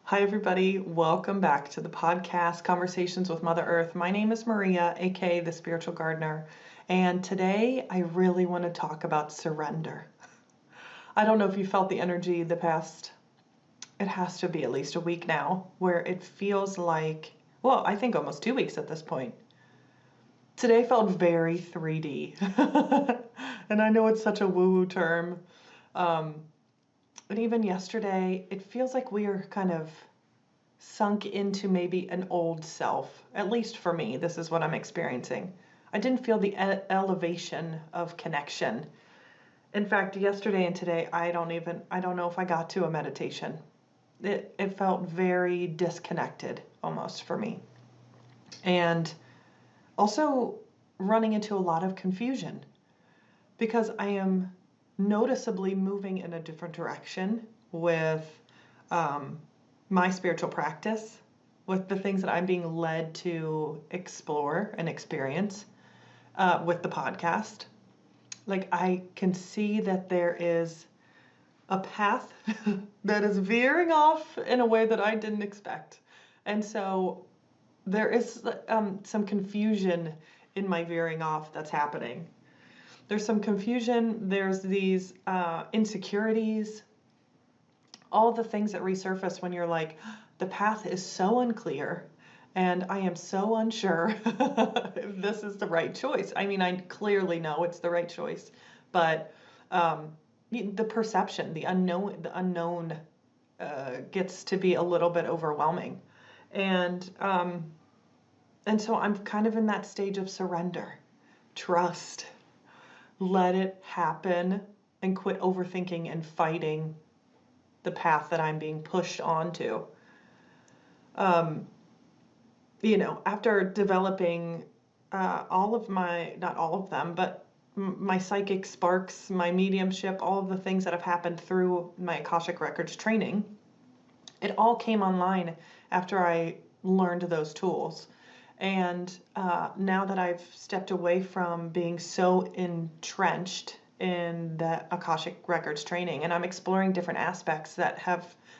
Hi, everybody. Welcome back to the podcast, Conversations with Mother Earth. My name is Maria, aka the Spiritual Gardener, and today I really want to talk about surrender. I don't know if you felt the energy the past, it has to be at least a week now, where it feels like, well, I think almost 2 weeks at this point. Today felt very 3D, and I know it's such a woo-woo term. And even yesterday, it feels like we are kind of sunk into maybe an old self. At least for me, this is what I'm experiencing. I didn't feel the elevation of connection. In fact, yesterday and today, I don't know if I got to a meditation. It felt very disconnected almost for me. And also running into a lot of confusion because I am noticeably moving in a different direction with my spiritual practice, with the things that I'm being led to explore and experience with the podcast. Like, I can see that there is a path that is veering off in a way that I didn't expect. And so there is some confusion in my veering off that's happening. There's some confusion. There's these insecurities, all the things that resurface when you're like, the path is so unclear and I am so unsure if this is the right choice. I mean, I clearly know it's the right choice, but the perception, the unknown gets to be a little bit overwhelming. And so I'm kind of in that stage of surrender, trust, let it happen, and quit overthinking and fighting the path that I'm being pushed onto. After developing all of my, not all of them, but my psychic sparks, my mediumship, all of the things that have happened through my Akashic Records training, it all came online after I learned those tools. And now that I've stepped away from being so entrenched in the Akashic Records training, and I'm exploring different aspects that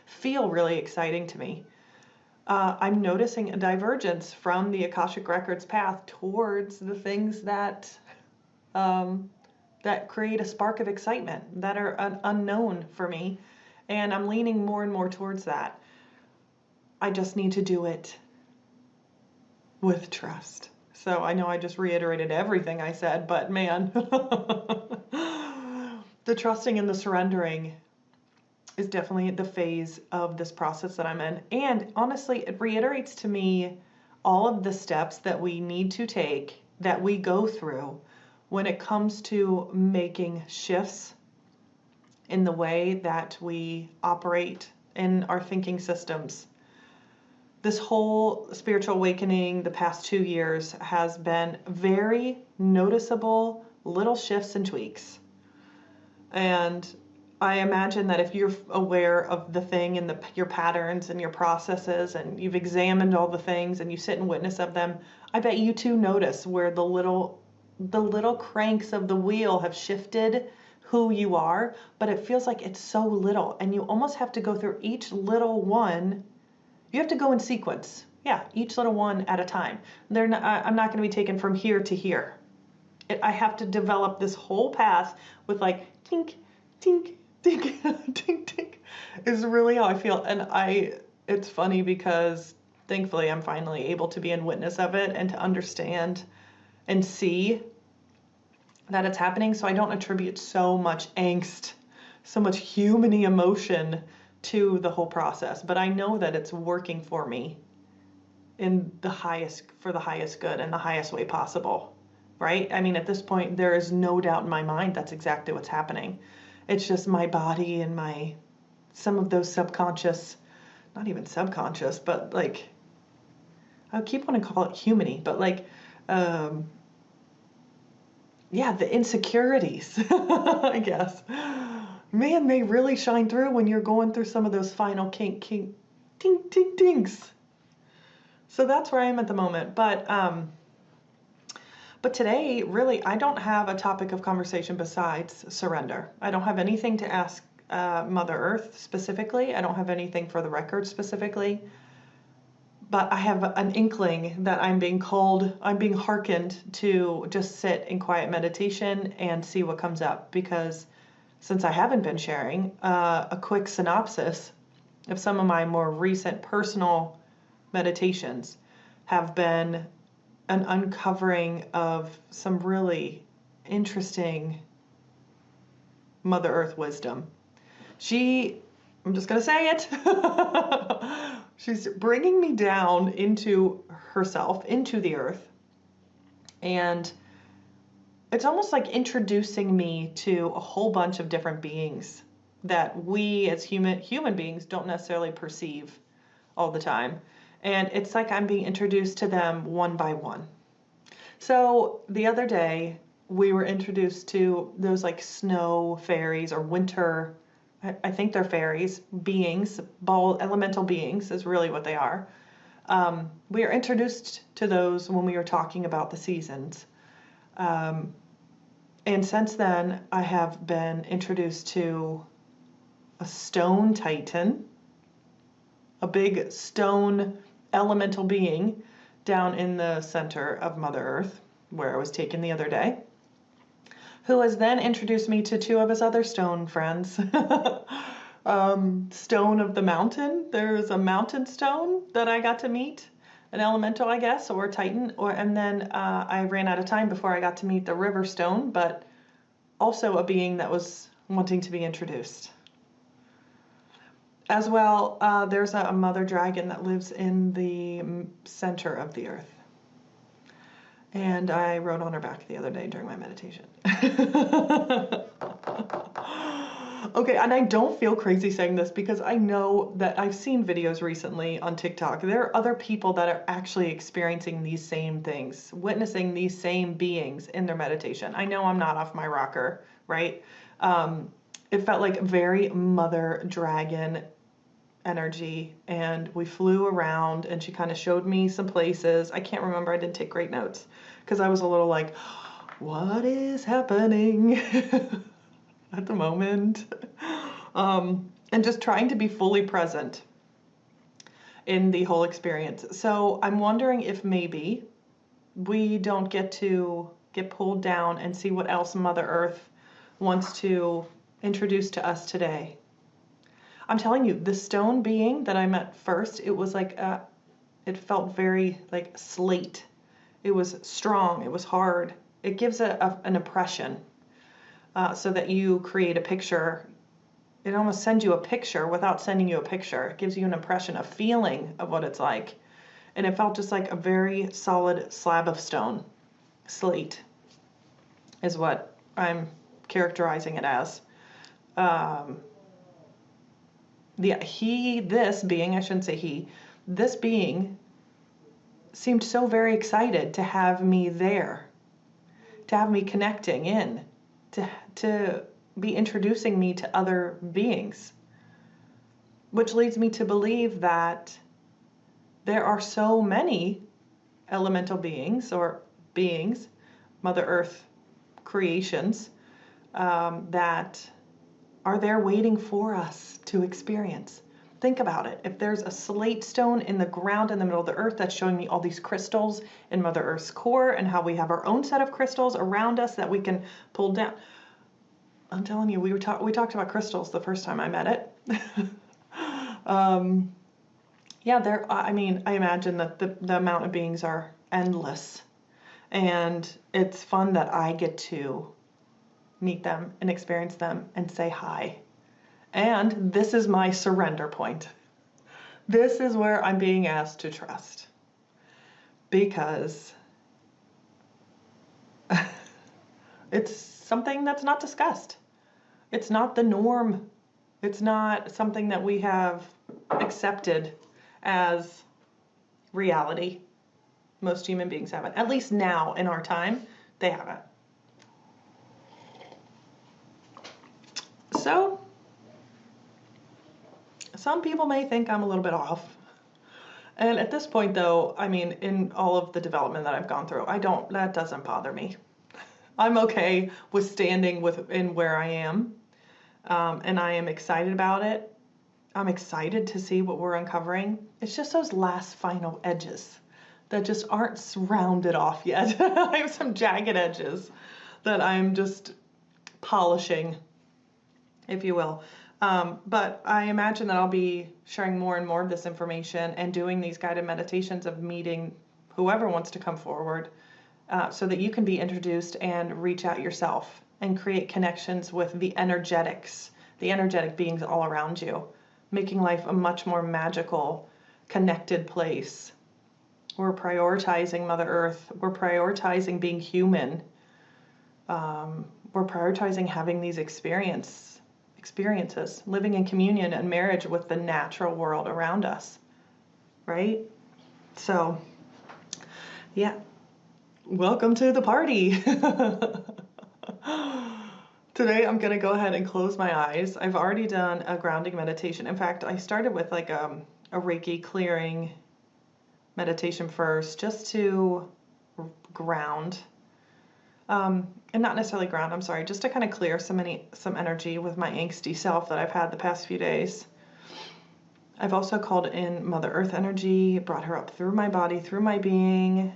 feel really exciting to me, I'm noticing a divergence from the Akashic Records path towards the things that create a spark of excitement, that are unknown for me, and I'm leaning more and more towards that. I just need to do it with trust. So I know I just reiterated everything I said, but man, the trusting and the surrendering is definitely the phase of this process that I'm in. And honestly, it reiterates to me all of the steps that we need to take, that we go through when it comes to making shifts in the way that we operate in our thinking systems. This whole spiritual awakening the past 2 years has been very noticeable little shifts and tweaks. And I imagine that if you're aware of the thing and your patterns and your processes, and you've examined all the things and you sit in witness of them, I bet you too notice where the little cranks of the wheel have shifted who you are, but it feels like it's so little, and you almost have to go through each little one. You have to go in sequence. Yeah, each little one at a time. I'm not going to be taken from here to here. I have to develop this whole path with like tink, tink, tink, tink, tink. Is really how I feel. And it's funny because thankfully I'm finally able to be in witness of it and to understand and see that it's happening. So I don't attribute so much angst, so much human-y emotion to the whole process, but I know that it's working for me for the highest good and the highest way possible, right? I mean, at this point, there is no doubt in my mind that's exactly what's happening. It's just my body and some of those subconscious, not even subconscious, but like, I keep wanting to call it human-y, but like, the insecurities, I guess. Man, they really shine through when you're going through some of those final tink, tink, tinks. So that's where I am at the moment. But today, really, I don't have a topic of conversation besides surrender. I don't have anything to ask Mother Earth specifically. I don't have anything for the record specifically, but I have an inkling that I'm being hearkened to just sit in quiet meditation and see what comes up. Because since I haven't been sharing, a quick synopsis of some of my more recent personal meditations have been an uncovering of some really interesting Mother Earth wisdom. I'm just going to say it, she's bringing me down into herself, into the earth. And it's almost like introducing me to a whole bunch of different beings that we as human beings don't necessarily perceive all the time. And it's like I'm being introduced to them one by one. So the other day, we were introduced to those like snow fairies or winter, I think they're fairies, beings, ball elemental beings is really what they are. We are introduced to those when we were talking about the seasons. And since then, I have been introduced to a stone titan, a big stone elemental being down in the center of Mother Earth, where I was taken the other day, who has then introduced me to two of his other stone friends. Stone of the mountain. There's a mountain stone that I got to meet, an elemental, I guess, or titan. And then I ran out of time before I got to meet the river stone, but also a being that was wanting to be introduced. As well, there's a mother dragon that lives in the center of the earth. And I rode on her back the other day during my meditation. Okay, and I don't feel crazy saying this because I know that I've seen videos recently on TikTok. There are other people that are actually experiencing these same things, witnessing these same beings in their meditation. I know I'm not off my rocker, right? It felt like very mother dragon energy, and we flew around and she kind of showed me some places. I can't remember, I didn't take great notes because I was a little like, what is happening at the moment? And just trying to be fully present in the whole experience. So I'm wondering if maybe we don't get to get pulled down and see what else Mother Earth wants to introduce to us today. I'm telling you, the stone being that I met first, it was like, it felt very like slate. It was strong. It was hard. It gives an impression so that you create a picture. It almost sends you a picture without sending you a picture. It gives you an impression, a feeling of what it's like. And it felt just like a very solid slab of stone. Slate is what I'm characterizing it as. This being seemed so very excited to have me there, to have me connecting in, to be introducing me to other beings, which leads me to believe that there are so many elemental beings or beings, Mother Earth creations, that are there waiting for us to experience. Think about it. If there's a slate stone in the ground in the middle of the earth that's showing me all these crystals in Mother Earth's core and how we have our own set of crystals around us that we can pull down. I'm telling you, we talked about crystals the first time I met it. Yeah, I imagine that the amount of beings are endless. And it's fun that I get to meet them and experience them and say hi. And this is my surrender point. This is where I'm being asked to trust. Because it's something that's not discussed. It's not the norm. It's not something that we have accepted as reality. Most human beings haven't. At least now in our time, they haven't. So, some people may think I'm a little bit off. And at this point though, in all of the development that I've gone through, that doesn't bother me. I'm okay with standing in where I am. And I am excited about it. I'm excited to see what we're uncovering. It's just those last final edges that just aren't rounded off yet. I have some jagged edges that I'm just polishing, if you will. But I imagine that I'll be sharing more and more of this information and doing these guided meditations of meeting whoever wants to come forward, so that you can be introduced and reach out yourself and create connections with the energetic beings all around you, making life a much more magical, connected place. We're prioritizing Mother Earth. We're prioritizing being human. We're prioritizing having these experiences, living in communion and marriage with the natural world around us, right? So, yeah, welcome to the party. Today I'm going to go ahead and close my eyes. I've already done a grounding meditation. In fact, I started with like a Reiki clearing meditation first, just to ground. And not necessarily ground, I'm sorry, just to kind of clear some energy with my angsty self that I've had the past few days. I've also called in Mother Earth energy, brought her up through my body, through my being,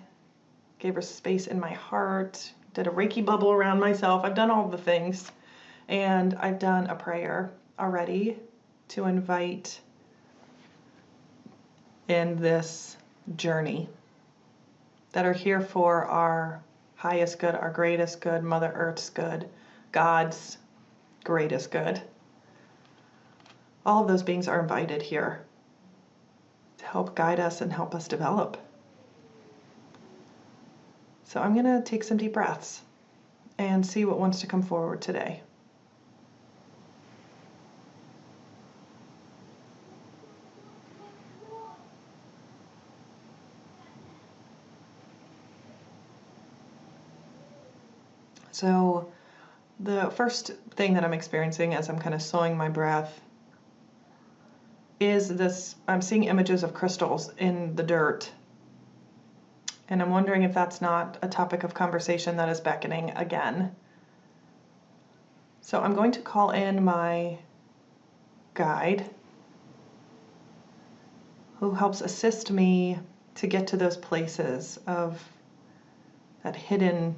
gave her space in my heart, did a Reiki bubble around myself. I've done all the things, and I've done a prayer already to invite in this journey that are here for our highest good, our greatest good, Mother Earth's good, God's greatest good. All of those beings are invited here to help guide us and help us develop. So I'm going to take some deep breaths and see what wants to come forward today. So the first thing that I'm experiencing as I'm kind of slowing my breath is this, I'm seeing images of crystals in the dirt. And I'm wondering if that's not a topic of conversation that is beckoning again. So I'm going to call in my guide, who helps assist me to get to those places of that hidden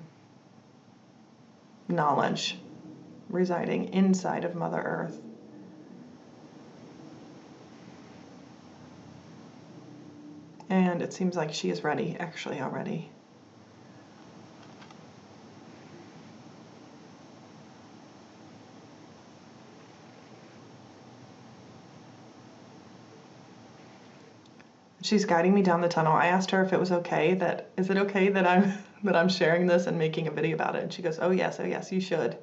knowledge residing inside of Mother Earth. And it seems like she is ready, actually, already. She's guiding me down the tunnel. I asked her if it was okay is it okay that I'm sharing this and making a video about it? And she goes, oh yes, you should.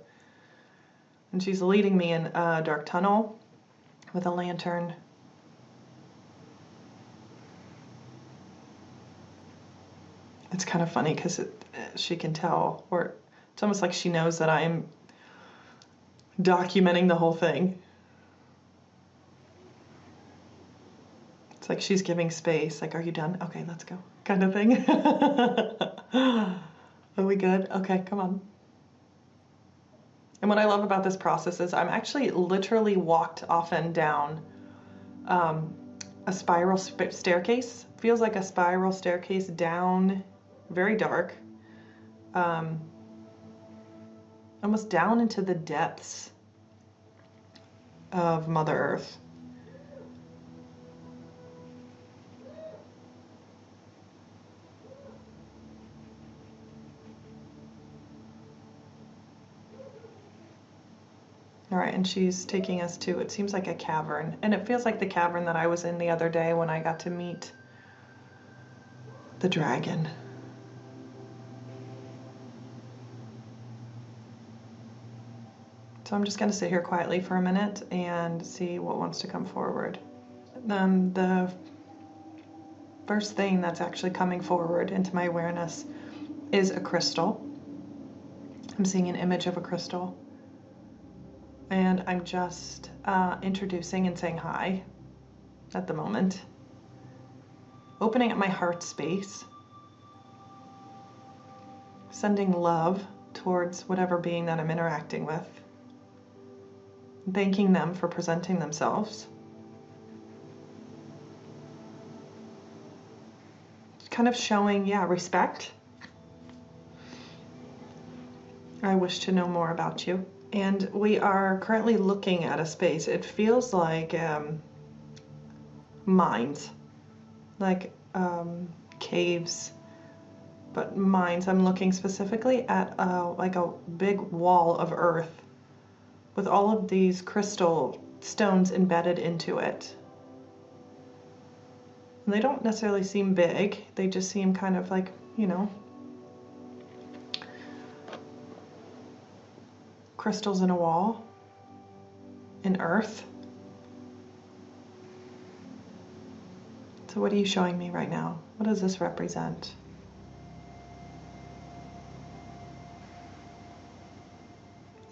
And she's leading me in a dark tunnel with a lantern. It's kind of funny because she can tell, or it's almost like she knows that I'm documenting the whole thing. It's like she's giving space, like, are you done? Okay, let's go, kind of thing. Are we good? Okay, come on. And what I love about this process is I'm actually literally walked often down a spiral staircase. Feels like a spiral staircase down, very dark, almost down into the depths of Mother Earth. All right, and she's taking us to, it seems like a cavern, and it feels like the cavern that I was in the other day when I got to meet the dragon. So I'm just going to sit here quietly for a minute and see what wants to come forward. The first thing that's actually coming forward into my awareness is a crystal. I'm seeing an image of a crystal. And I'm just introducing and saying hi at the moment. Opening up my heart space. Sending love towards whatever being that I'm interacting with. thanking them for presenting themselves. Kind of showing, respect. I wish to know more about you. And we are currently looking at a space. It feels like mines, like caves, but mines. I'm looking specifically at like a big wall of earth with all of these crystal stones embedded into it. And they don't necessarily seem big. They just seem kind of like, crystals in a wall, in earth. So what are you showing me right now? What does this represent?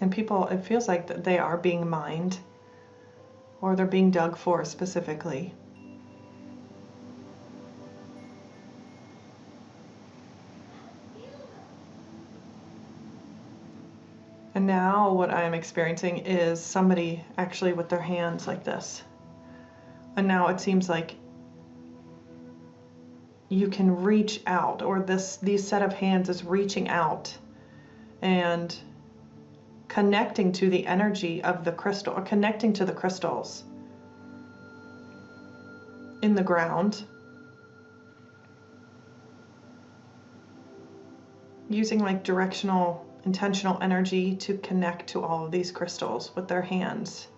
And people, it feels like that they are being mined, or they're being dug for specifically. And now what I'm experiencing is somebody actually with their hands like this. And now it seems like you can reach out, or these set of hands is reaching out and connecting to the energy of the crystal, or connecting to the crystals in the ground, using like directional, intentional energy to connect to all of these crystals with their hands.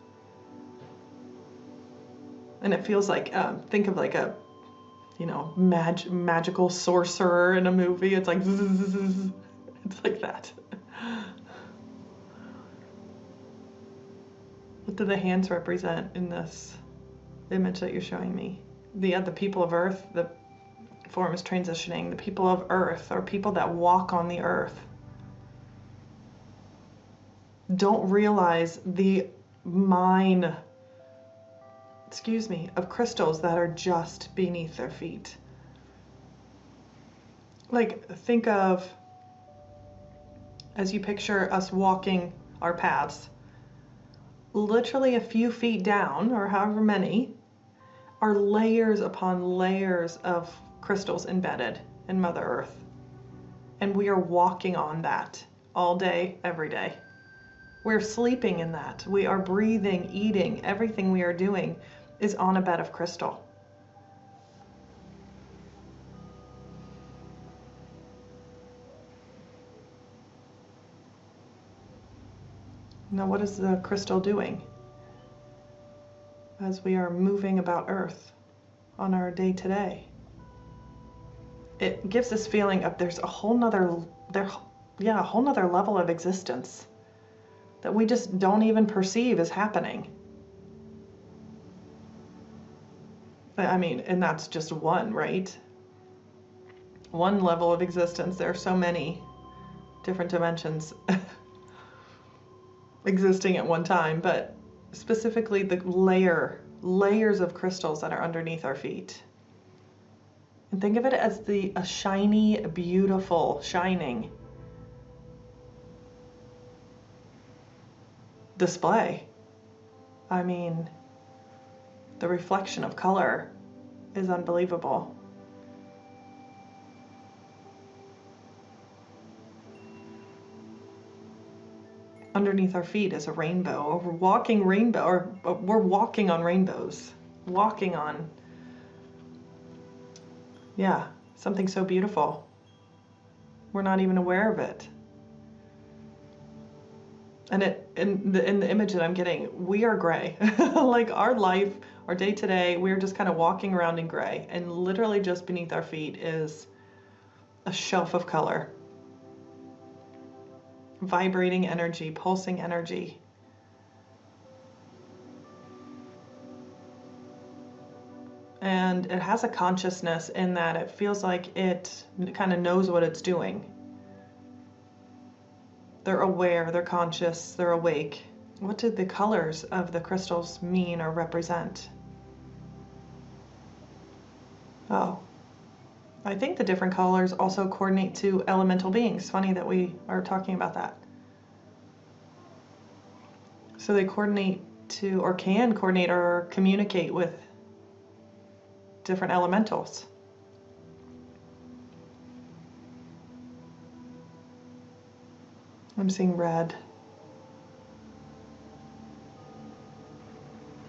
And it feels like, think of like a, magical sorcerer in a movie. It's like, zzz, it's like that. What do the hands represent in this image that you're showing me? The people of Earth, the form is transitioning. The people of Earth are people that walk on the earth. Don't realize the mine, of crystals that are just beneath their feet. Like, think of, as you picture us walking our paths, literally a few feet down, or however many, are layers upon layers of crystals embedded in Mother Earth. And we are walking on that all day, every day. We're sleeping in that. We are breathing, eating, everything we are doing is on a bed of crystal. Now, what is the crystal doing as we are moving about Earth on our day-to-day? It gives this feeling of there's a whole nother level of existence that we just don't even perceive as happening. I mean, and that's just one, right? One level of existence. There are so many different dimensions existing at one time, but specifically the layers of crystals that are underneath our feet. And think of it as a shiny, beautiful, shining display. I mean, the reflection of color is unbelievable. Underneath our feet is a rainbow, or we're walking rainbow, or we're walking on rainbows, walking on, something so beautiful. We're not even aware of it. And in the image that I'm getting, we are gray. Like our life, our day to day, we're just kind of walking around in gray, and literally just beneath our feet is a shelf of color. Vibrating energy, pulsing energy. And it has a consciousness in that it feels like it kind of knows what it's doing. They're aware, they're conscious, they're awake. What did the colors of the crystals mean or represent? Oh, I think the different colors also coordinate to elemental beings. Funny that we are talking about that. So they coordinate to, or can coordinate or communicate with different elementals. I'm seeing red.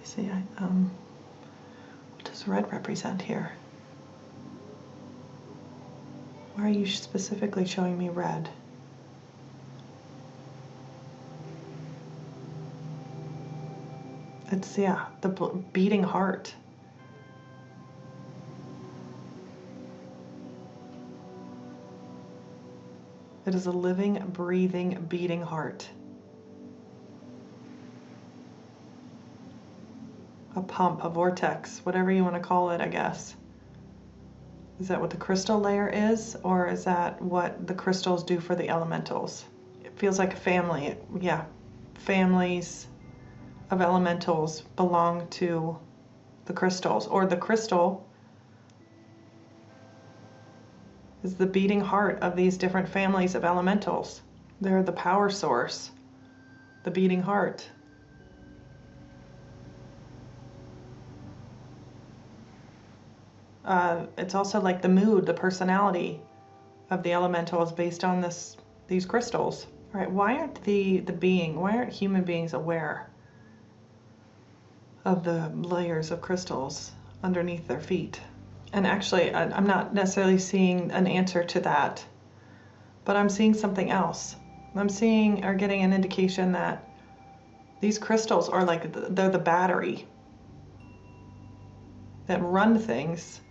See, what does red represent here? Why are you specifically showing me red? It's, yeah, the beating heart. It is a living, breathing, beating heart. A pump, a vortex, whatever you want to call it, I guess. Is that what the crystal layer is, or is that what the crystals do for the elementals? It feels like a family. Yeah, families of elementals belong to the crystals, or the crystal is the beating heart of these different families of elementals. They're the power source, the beating heart. It's also like the mood, the personality of the elementals based on these crystals. All right, why aren't why aren't human beings aware of the layers of crystals underneath their feet? And actually, I'm not necessarily seeing an answer to that, but I'm seeing something else. I'm seeing or getting an indication that these crystals are like, they're the battery that run things.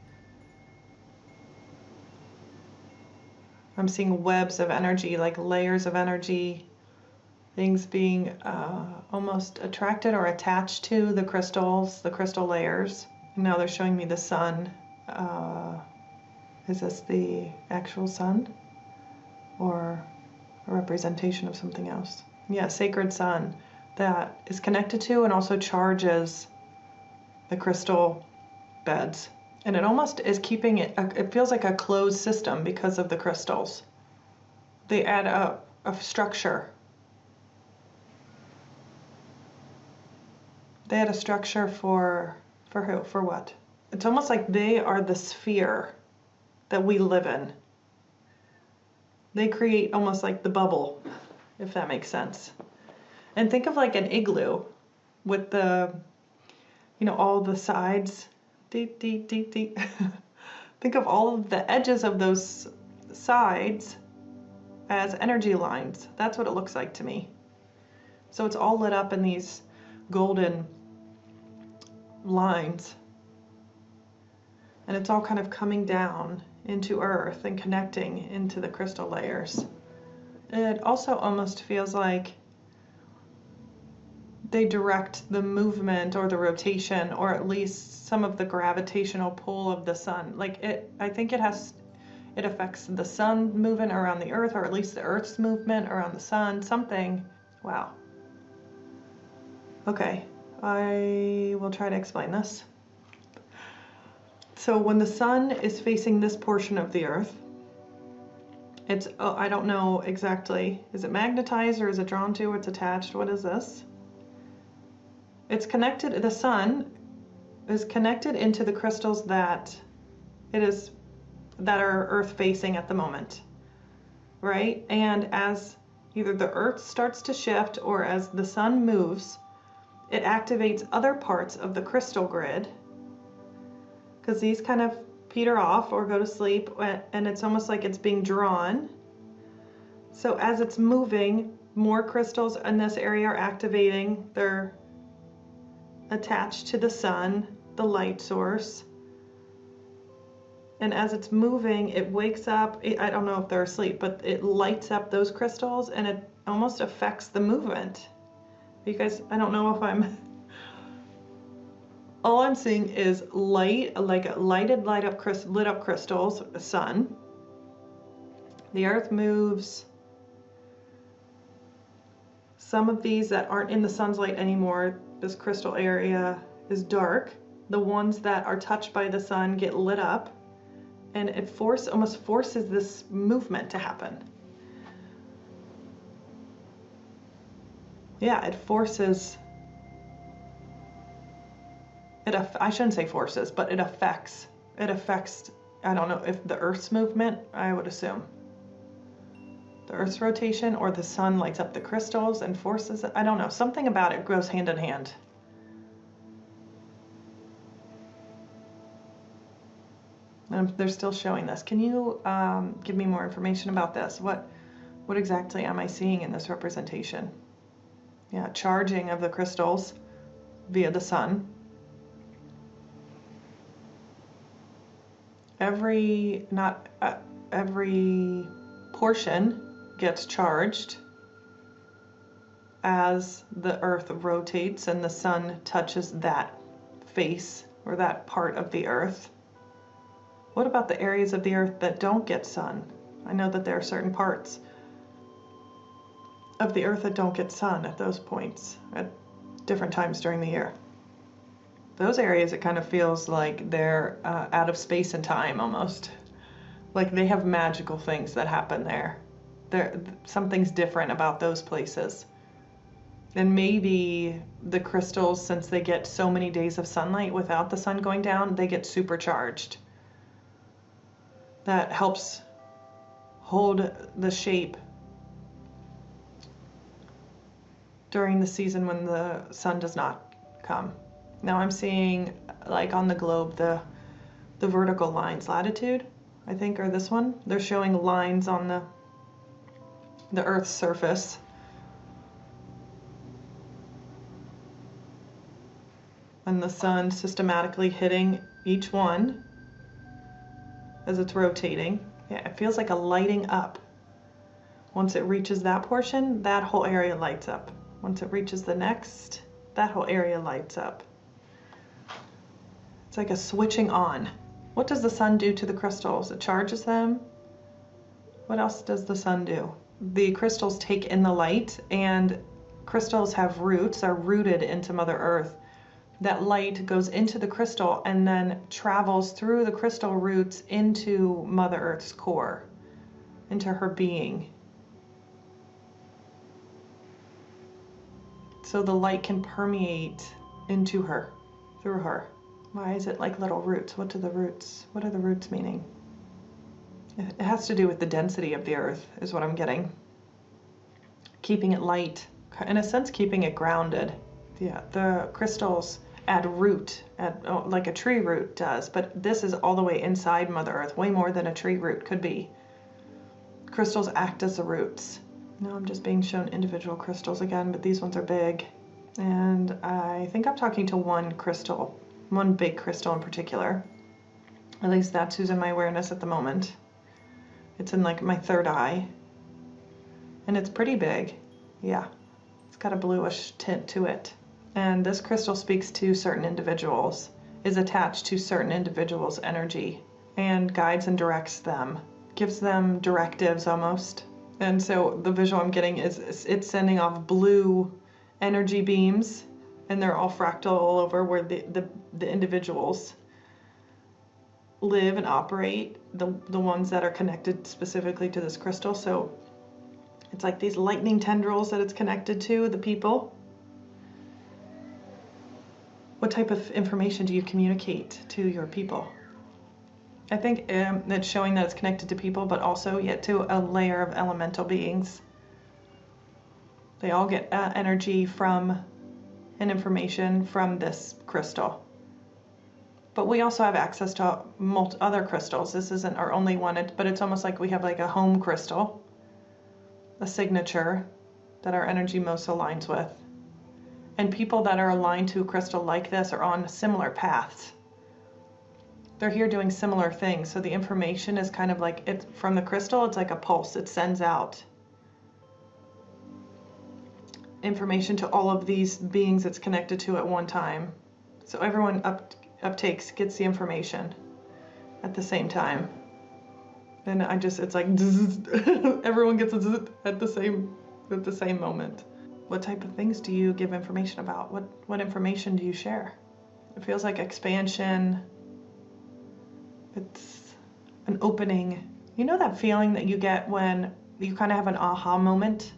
I'm seeing webs of energy, like layers of energy, things being almost attracted or attached to the crystals, the crystal layers. And now they're showing me the sun. Is this the actual sun or a representation of something else? Yeah, sacred sun that is connected to and also charges the crystal beds. And it almost is keeping it feels like a closed system because of the crystals. They add a structure. They add a structure for who? For what? It's almost like they are the sphere that we live in. They create almost like the bubble, if that makes sense. And think of like an igloo with the, all the sides. Deep, deep, deep, deep. Think of all of the edges of those sides as energy lines. That's what it looks like to me. So it's all lit up in these golden lines. And it's all kind of coming down into earth and connecting into the crystal layers. It also almost feels like they direct the movement or the rotation, or at least some of the gravitational pull of the sun. I think it affects the sun moving around the earth, or at least the earth's movement around the sun, something. Wow. Okay, I will try to explain this. So when the sun is facing this portion of the earth, I don't know exactly, is it magnetized or is it drawn to, it's attached, what is this? It's connected, the sun is connected into the crystals that are earth facing at the moment, right? And as either the earth starts to shift or as the sun moves, it activates other parts of the crystal grid, because these kind of peter off or go to sleep, and it's almost like it's being drawn. So as it's moving, more crystals in this area are activating. They're attached to the sun, the light source. And as it's moving, it wakes up. I don't know if they're asleep, but it lights up those crystals and it almost affects the movement. Because I don't know if all I'm seeing is light, like lit up crystals, the sun. The earth moves. Some of these that aren't in the sun's light anymore, this crystal area is dark. The ones that are touched by the sun get lit up, and it almost forces this movement to happen. Yeah, it forces, I shouldn't say forces, but it affects, I don't know if the Earth's movement, I would assume. The Earth's rotation, or the sun lights up the crystals and forces it. I don't know. Something about it goes hand in hand. And they're still showing this. Can you give me more information about this? What exactly am I seeing in this representation? Yeah, charging of the crystals via the sun. Every portion gets charged as the Earth rotates and the sun touches that face or that part of the Earth. What about the areas of the Earth that don't get sun? I know that there are certain parts of the Earth that don't get sun at those points at different times during the year. Those areas, it kind of feels like they're out of space and time almost. Like they have magical things that happen there. Something's different about those places. And maybe the crystals, since they get so many days of sunlight without the sun going down, they get supercharged. That helps hold the shape during the season when the sun does not come. Now I'm seeing, like on the globe, the vertical lines, latitude, I think, or this one. They're showing lines on the Earth's surface. And the sun systematically hitting each one as it's rotating. Yeah, it feels like a lighting up. Once it reaches that portion, that whole area lights up. Once it reaches the next, that whole area lights up. It's like a switching on. What does the sun do to the crystals? It charges them. What else does the sun do? The crystals take in the light, and crystals have roots, are rooted into Mother Earth. That light goes into the crystal and then travels through the crystal roots into Mother Earth's core, into her being. So the light can permeate into her, through her. Why is it like little roots? What are the roots meaning? It has to do with the density of the Earth, is what I'm getting. Keeping it light, in a sense, keeping it grounded. Yeah, the crystals add root, like a tree root does, but this is all the way inside Mother Earth, way more than a tree root could be. Crystals act as the roots. Now I'm just being shown individual crystals again, but these ones are big. And I think I'm talking to one crystal, one big crystal in particular. At least that's who's in my awareness at the moment. It's in like my third eye. And it's pretty big. Yeah, it's got a bluish tint to it. And this crystal speaks to certain individuals, is attached to certain individuals' energy, and guides and directs them, gives them directives almost. And so the visual I'm getting is it's sending off blue energy beams, and they're all fractal all over where the individuals live and operate, the ones that are connected specifically to this crystal. So it's like these lightning tendrils that it's connected to, the people. What type of information do you communicate to your people? I think it's showing that it's connected to people, but also yet to a layer of elemental beings. They all get energy from and information from this crystal. But we also have access to other crystals. This isn't our only one, but it's almost like we have like a home crystal, a signature that our energy most aligns with. And people that are aligned to a crystal like this are on similar paths. They're here doing similar things. So the information is kind of like, it's from the crystal, it's like a pulse. It sends out information to all of these beings it's connected to at one time. So everyone gets the information at the same time. And it's like everyone gets it at the same moment. What type of things do you give information about? What information do you share? It feels like expansion. It's an opening. You know that feeling that you get when you kind of have an aha moment?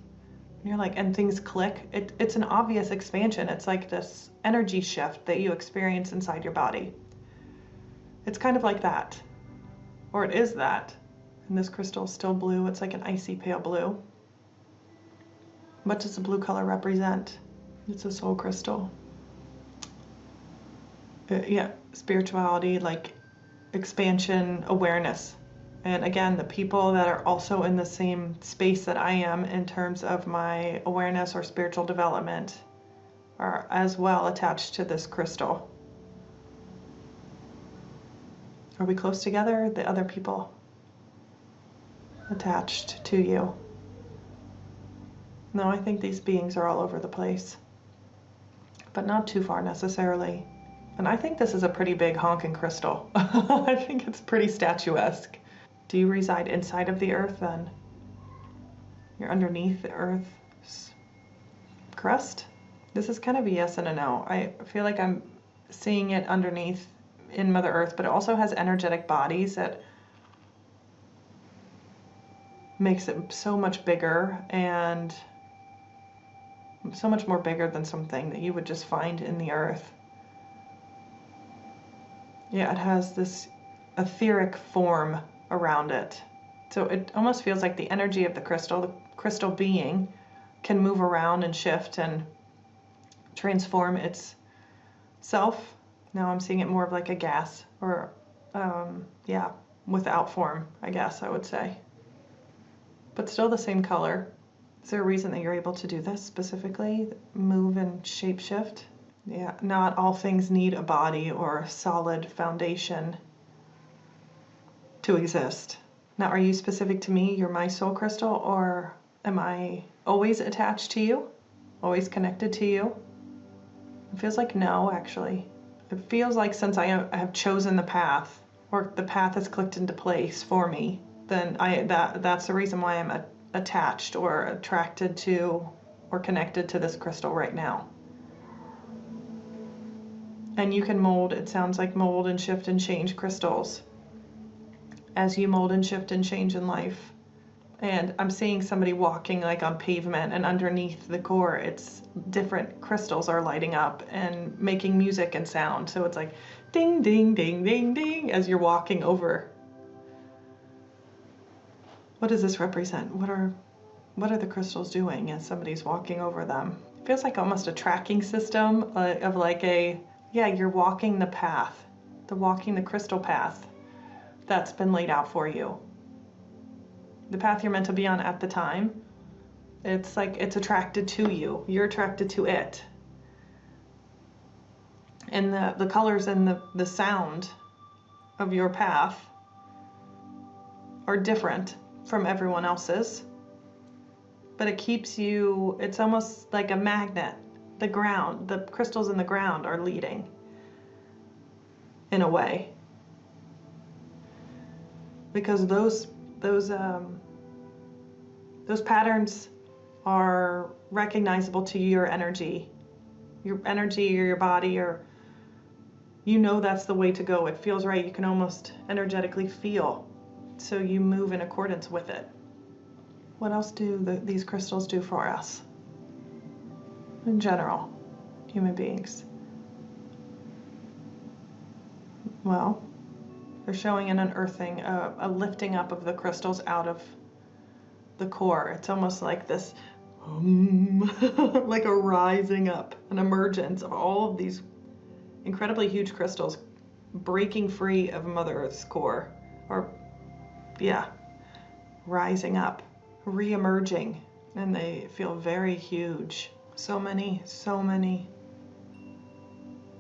And you're like, and things click. It's an obvious expansion. It's like this energy shift that you experience inside your body. It's kind of like that, or it is that. And this crystal is still blue. It's like an icy pale blue. What does the blue color represent? It's a soul crystal. Yeah, spirituality, like expansion, awareness. And again, the people that are also in the same space that I am in terms of my awareness or spiritual development are as well attached to this crystal. Are we close together? The other people attached to you? No, I think these beings are all over the place, but not too far necessarily. And I think this is a pretty big honking crystal. I think it's pretty statuesque. Do you reside inside of the earth then? You're underneath the earth's crust? This is kind of a yes and a no. I feel like I'm seeing it underneath in Mother Earth, but it also has energetic bodies that makes it so much bigger and so much more bigger than something that you would just find in the earth. Yeah, it has this etheric form around it. So it almost feels like the energy of the crystal being can move around and shift and transform itself. Now I'm seeing it more of like a gas or, without form, I guess I would say. But still the same color. Is there a reason that you're able to do this specifically? Move and shape shift? Yeah, not all things need a body or a solid foundation to exist. Now, are you specific to me? You're my soul crystal, or am I always attached to you? Always connected to you? It feels like no, actually. It feels like since I have chosen the path, or the path has clicked into place for me, then that's the reason why I'm attached or attracted to or connected to this crystal right now. And you can mold, it sounds like mold and shift and change crystals as you mold and shift and change in life. And I'm seeing somebody walking like on pavement, and underneath the core, it's different crystals are lighting up and making music and sound. So it's like ding, ding, ding, ding, ding as you're walking over. What does this represent? What are the crystals doing as somebody's walking over them? It feels like almost a tracking system of like you're walking the path, walking the crystal path that's been laid out for you. The path you're meant to be on at the time. It's like it's attracted to you. You're attracted to it. And the colors and the sound of your path are different from everyone else's. But it keeps you, it's almost like a magnet. The crystals in the ground are leading in a way. Because those patterns are recognizable to your energy or your body, or you know that's the way to go. It feels right. You can almost energetically feel. So you move in accordance with it. What else do these crystals do for us? In general, human beings. Well, they're showing an unearthing, a lifting up of the crystals out of the core. It's almost like this, like a rising up, an emergence of all of these incredibly huge crystals breaking free of Mother Earth's core, rising up, re-emerging, and they feel very huge. So many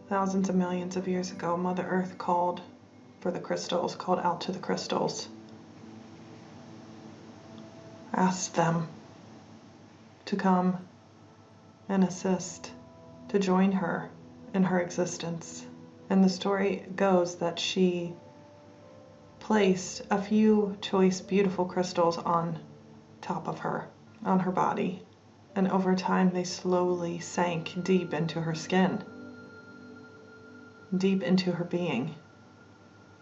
thousands of millions of years ago, Mother Earth called for the crystals, called out to the crystals, asked them to come and assist, to join her in her existence. And the story goes that she placed a few choice, beautiful crystals on top of her, on her body. And over time, they slowly sank deep into her skin, deep into her being.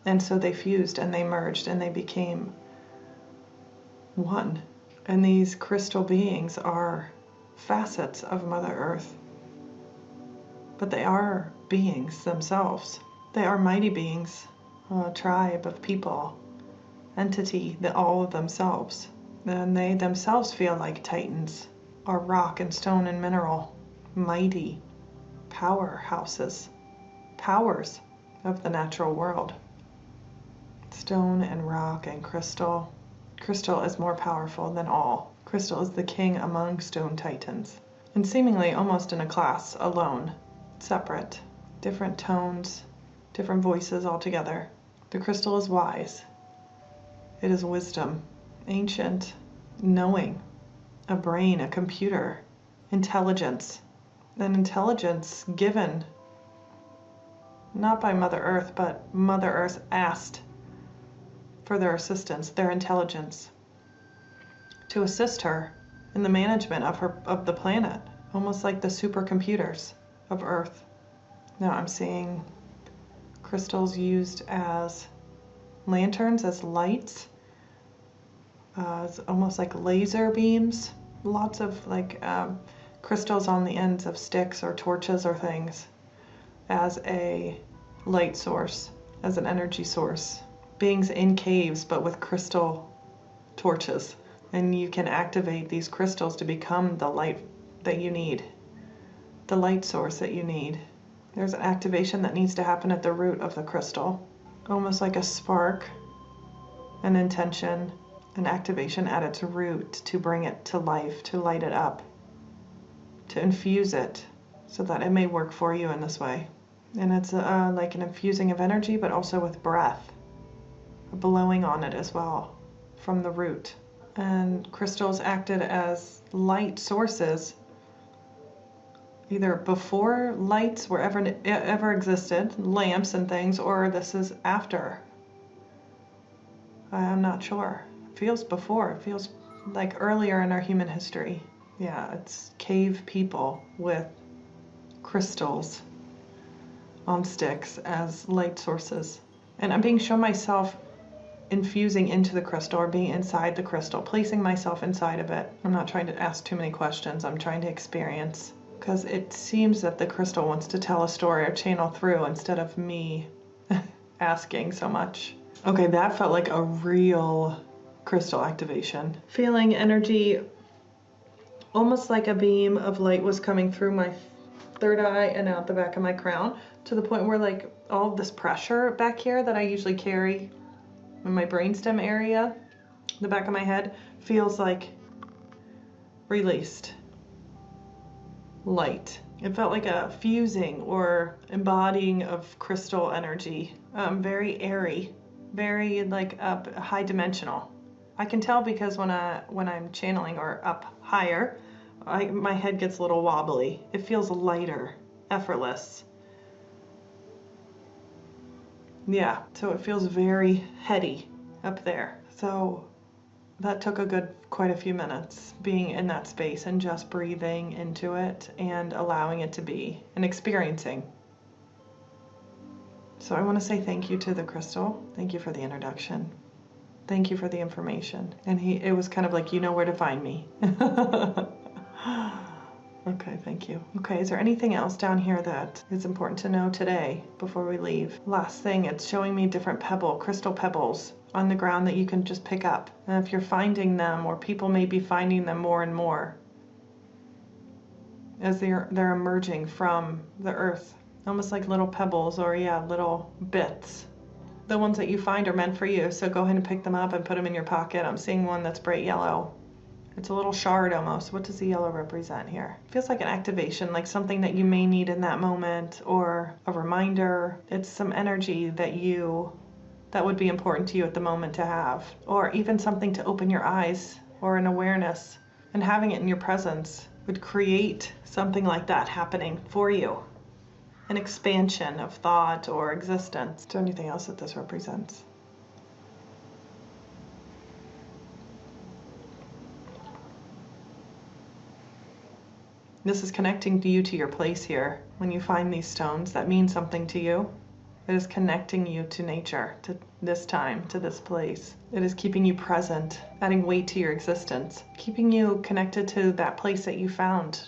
And so they fused and they merged and they became one. And these crystal beings are facets of Mother Earth. But they are beings themselves. They are mighty beings, a tribe of people, entity, all of themselves. And they themselves feel like titans, or rock and stone and mineral, mighty powerhouses, powers of the natural world. Stone and rock and crystal. Crystal is more powerful than all. Crystal is the king among stone titans, and seemingly almost in a class alone, separate, different tones, different voices altogether. The crystal is wise. It is wisdom, ancient, knowing, a brain, a computer, intelligence, an intelligence given not by Mother Earth, but Mother Earth asked for their assistance, their intelligence, to assist her in the management of the planet, almost like the supercomputers of Earth. Now I'm seeing crystals used as lanterns, as lights, it's almost like laser beams, lots of crystals on the ends of sticks or torches or things as a light source, as an energy source. Beings in caves but with crystal torches, and you can activate these crystals to become the light that you need, the light source that you need. There's an activation that needs to happen at the root of the crystal, almost like a spark, an intention, an activation at its root to bring it to life, to light it up, to infuse it so that it may work for you in this way. And it's like an infusing of energy, but also with breath, blowing on it as well from the root. And crystals acted as light sources either before lights were ever existed, lamps and things, or this is after. I'm not sure. It feels before. It feels like earlier in our human history. Yeah, it's cave people with crystals on sticks as light sources. And I'm being shown myself infusing into the crystal, or being inside the crystal, placing myself inside of it. I'm not trying to ask too many questions. I'm trying to experience, because it seems that the crystal wants to tell a story or channel through instead of me asking so much. Okay, that felt like a real crystal activation. Feeling energy, almost like a beam of light was coming through my third eye and out the back of my crown, to the point where like all of this pressure back here that I usually carry in my brainstem area, the back of my head, feels like released. Light. It felt like a fusing or embodying of crystal energy. Very airy, very like high dimensional. I can tell because when I'm channeling or up higher, my head gets a little wobbly. It feels lighter, effortless. Yeah, so it feels very heady up there. So that took quite a few minutes, being in that space and just breathing into it and allowing it to be and experiencing. So I want to say thank you to the crystal. Thank you for the introduction. Thank you for the information. And it was kind of like, you know where to find me. Okay, thank you. Okay, is there anything else down here that is important to know today before we leave? Last thing, it's showing me different crystal pebbles on the ground that you can just pick up. And if you're finding them, or people may be finding them more and more as they're emerging from the earth, almost like little pebbles, or little bits. The ones that you find are meant for you, so go ahead and pick them up and put them in your pocket. I'm seeing one that's bright yellow. It's a little shard almost. What does the yellow represent here? It feels like an activation, like something that you may need in that moment, or a reminder. It's some energy that would be important to you at the moment to have, or even something to open your eyes, or an awareness, and having it in your presence would create something like that happening for you. An expansion of thought or existence. Is there anything else that this represents? This is connecting you to your place here. When you find these stones that mean something to you, It is connecting you to nature, to this time, to this place. It is keeping you present, adding weight to your existence, keeping you connected to that place that you found,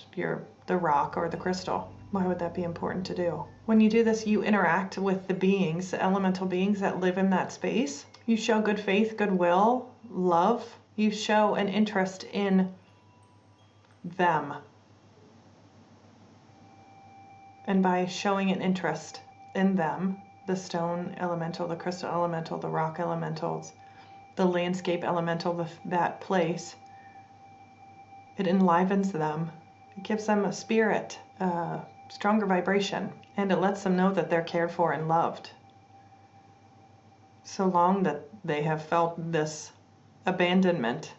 the rock or the crystal. Why would that be important to do? When you do this, you interact with the beings, the elemental beings that live in that space. You show good faith, goodwill, love. You show an interest in them. And by showing an interest in them, the stone elemental, the crystal elemental, the rock elementals, the landscape elemental, that place, it enlivens them. It gives them a spirit, a stronger vibration, and it lets them know that they're cared for and loved. So long that they have felt this abandonment,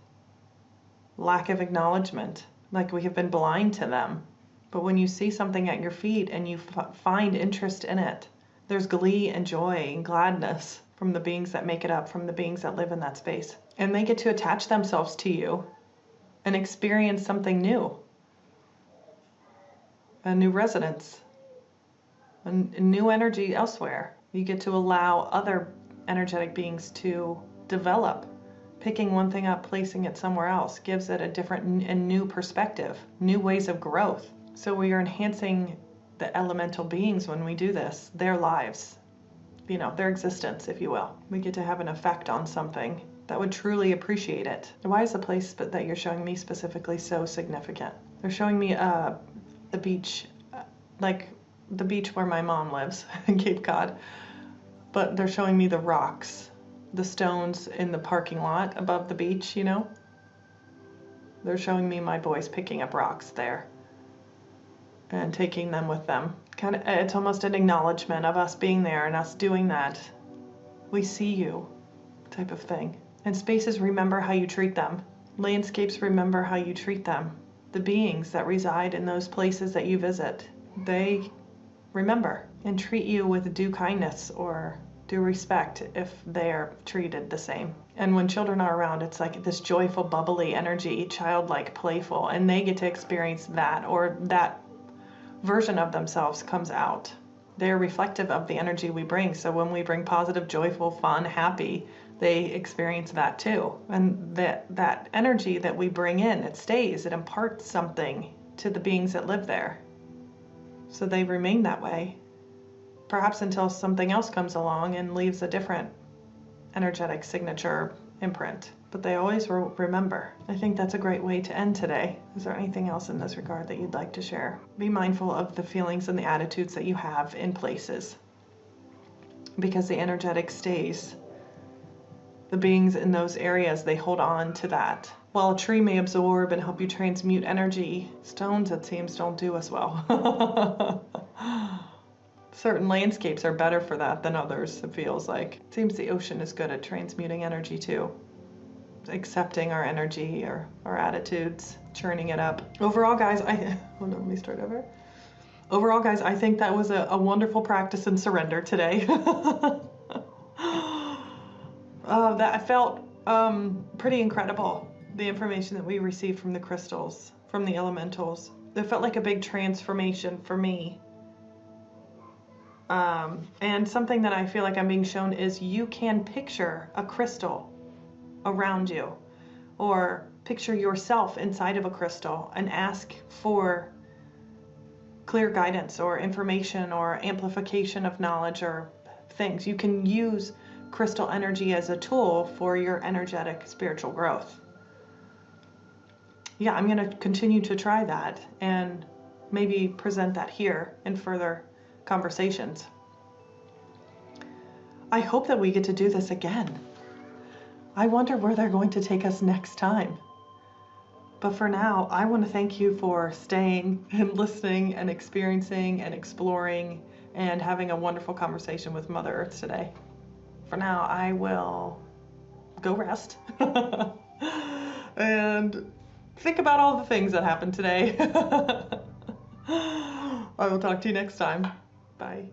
lack of acknowledgement, like we have been blind to them. But when you see something at your feet and you find interest in it, there's glee and joy and gladness from the beings that make it up, from the beings that live in that space. And they get to attach themselves to you and experience something new. A new resonance, a new energy elsewhere. You get to allow other energetic beings to develop. Picking one thing up, placing it somewhere else gives it a different and new perspective, new ways of growth. So we are enhancing the elemental beings when we do this, their lives, their existence, if you will. We get to have an effect on something that would truly appreciate it. Why is the place that you're showing me specifically so significant? They're showing me the beach, like the beach where my mom lives in Cape Cod, but they're showing me the rocks, the stones in the parking lot above the beach, They're showing me my boys picking up rocks there and taking them with them. It's almost an acknowledgement of us being there and us doing that. We see you, type of thing. And spaces remember how you treat them. Landscapes remember how you treat them. The beings that reside in those places that you visit, they remember and treat you with due kindness or due respect if they are treated the same. And when children are around, it's like this joyful, bubbly energy, childlike, playful, and they get to experience that, or that version of themselves comes out. They're reflective of the energy we bring. So when we bring positive, joyful, fun, happy, they experience that too. And that energy that we bring in, it stays, it imparts something to the beings that live there. So they remain that way, perhaps until something else comes along and leaves a different energetic signature imprint. But they always remember. I think that's a great way to end today. Is there anything else in this regard that you'd like to share? Be mindful of the feelings and the attitudes that you have in places, because the energetic stays. The beings in those areas, they hold on to that. While a tree may absorb and help you transmute energy, stones, it seems, don't do as well. Certain landscapes are better for that than others, it feels like. It seems the ocean is good at transmuting energy too. Accepting our energy or our attitudes, churning it up. Overall, guys, let me start over. Overall, guys, I think that was a wonderful practice in surrender today. That felt pretty incredible. The information that we received from the crystals, from the elementals. It felt like a big transformation for me. And something that I feel like I'm being shown is you can picture a crystal around you, or picture yourself inside of a crystal and ask for clear guidance or information or amplification of knowledge or things. You can use crystal energy as a tool for your energetic spiritual growth. Yeah, I'm going to continue to try that and maybe present that here in further conversations. I hope that we get to do this again. I wonder where they're going to take us next time. But for now, I want to thank you for staying and listening and experiencing and exploring and having a wonderful conversation with Mother Earth today. For now, I will go rest and think about all the things that happened today. I will talk to you next time. Bye.